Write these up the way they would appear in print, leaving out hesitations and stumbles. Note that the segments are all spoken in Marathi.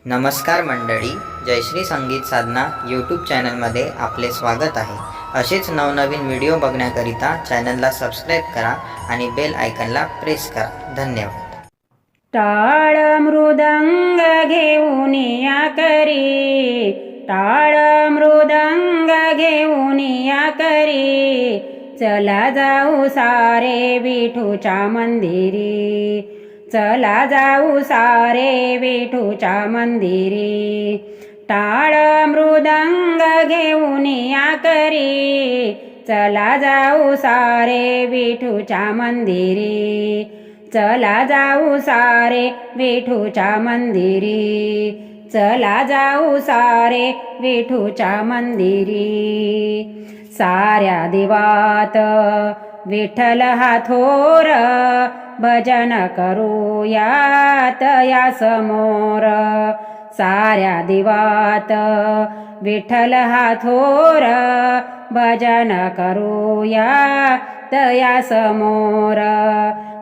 नमस्कार मंडळी, जयश्री संगीत साधना यूट्यूब चॅनलमध्ये आपले स्वागत आहे। असेच नवनवीन व्हिडिओ बघण्याकरिता चॅनलला सबस्क्राईब करा आणि बेल आयकॉनला प्रेस करा। धन्यवाद। टाळ मृदंग घेऊन या करी, टाळ मृदंग घेऊन या करी, चला जाऊ सारे विठूच्या मंदिरी, चला जाऊ सारे विठूच्या मंदिरी। टाळ मृदंग घेऊन या करी, चला जाऊ सारे विठूच्या मंदिरी, चला जाऊ सारे विठूच्या मंदिरी, चला जाऊ सारे विठूच्या मंदिरी। साऱ्या दिवात विठ्ठल हा थोर, भजन करूयात या समोर। साऱ्या दिवात विठ्ठल हा थोर, भजन करूयात या समोर।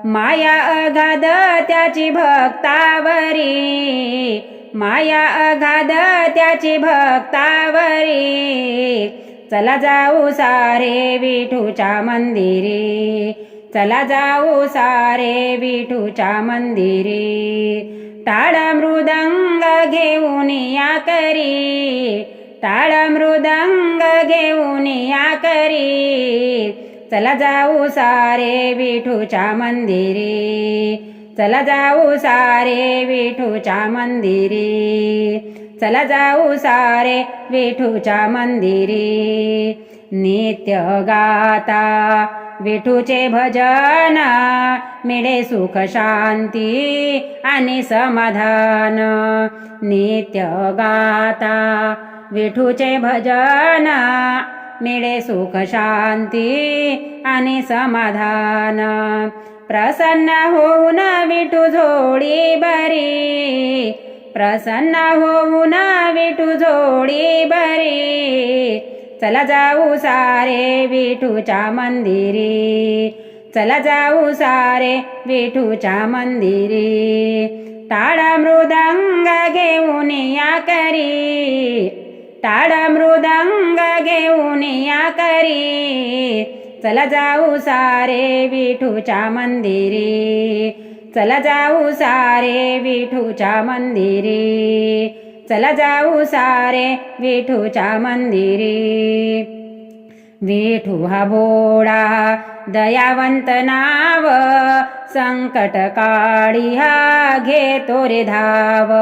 माया अगाध त्याची भक्तावरी, माया अगाध त्याची भक्तावरी, चला जाऊ सारे विठूच्या मंदिरी, चला जाऊ सारे विठूच्या मंदिरी। टाळ मृदंग घेऊन या करी, टाळ मृदंग घेऊन या करी, चला जाऊ सारे विठूच्या मंदिरी, चला जाऊ सारे विठूच्या मंदिरी, चला जाऊ सारे विठूच्या मंदिरी। नित्य गाता विठूचे भजन, मिळे सुख शांती आणि समाधान। नित्य गाता विठूचे भजन, मिळे सुख शांती आणि समाधान। प्रसन्न होऊन विठू जोडी बरी, प्रसन्न होऊन विठू जोडी बरी, चला जाऊ सारे विठूच्या मंदिरी, चला जाऊ सारे विठूच्या मंदिरी। टाळ मृदंग घेऊन या करी, टाळ मृदंग घेऊन या करी, चला जाऊ सारे विठूच्या मंदिरी, चला जाऊ सारे विठूच्या मंदिरी, चला जाऊ सारे विठूच्या मंदिरी। विठू हा भोळा दयावंत नाव, संकट काळी हा घेतो रे धाव।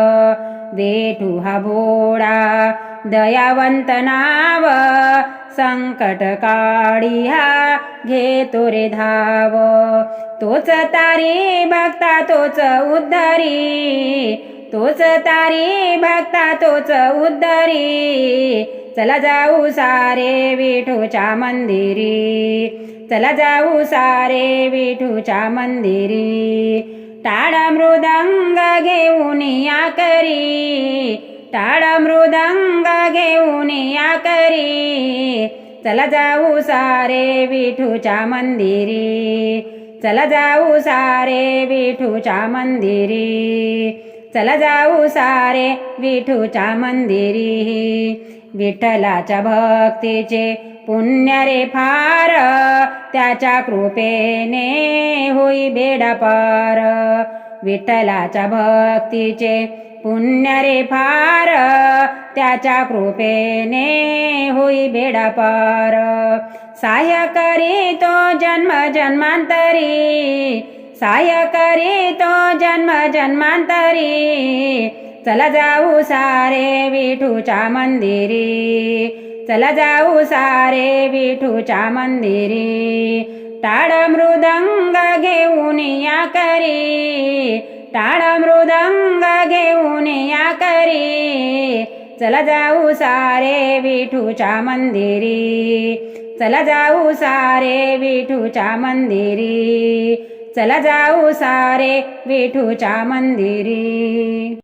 विठू हा भोळा दयावंत नाव, संकट काळी हा घेतो रे धाव। तोच तारी भक्ता तोच उद्धरी, तोच तारी भक्ता तोच उद्धरी, चला जाऊ सारे विठूच्या मंदिरी, चला जाऊ सारे विठूच्या मंदिरी। टाळ मृदंग घेऊन या करी, टाळ मृदंग घेऊन या करी, चला जाऊ सारे विठूच्या मंदिरी, चला जाऊ सारे विठूच्या मंदिरी, चला जाऊ सारे विठूच्या मंदिरी। विठ्ठलाच्या भक्तीचे पुण्य रे फार, त्याच्या कृपेने होई बेडा पार। विठ्ठलाच्या भक्तीचे पुण्य रे फार, त्याच्या कृपेने होई बेडा पार। सहाय्य करी तो जन्म जन्मांतरी, सहाय्य करी तो जन्म जन्मांतरी, चला जाऊ सारे विठूच्या मंदिरी, चला जाऊ सारे विठूच्या मंदिरी। टाळ मृदंग घेऊन या करी, टाळ मृदंग घेऊन या करी, चला जाऊ सारे विठूच्या मंदिरी, चला जाऊ सारे विठूच्या मंदिरी, चला जाऊ सारे विठूच्या मंदिरी।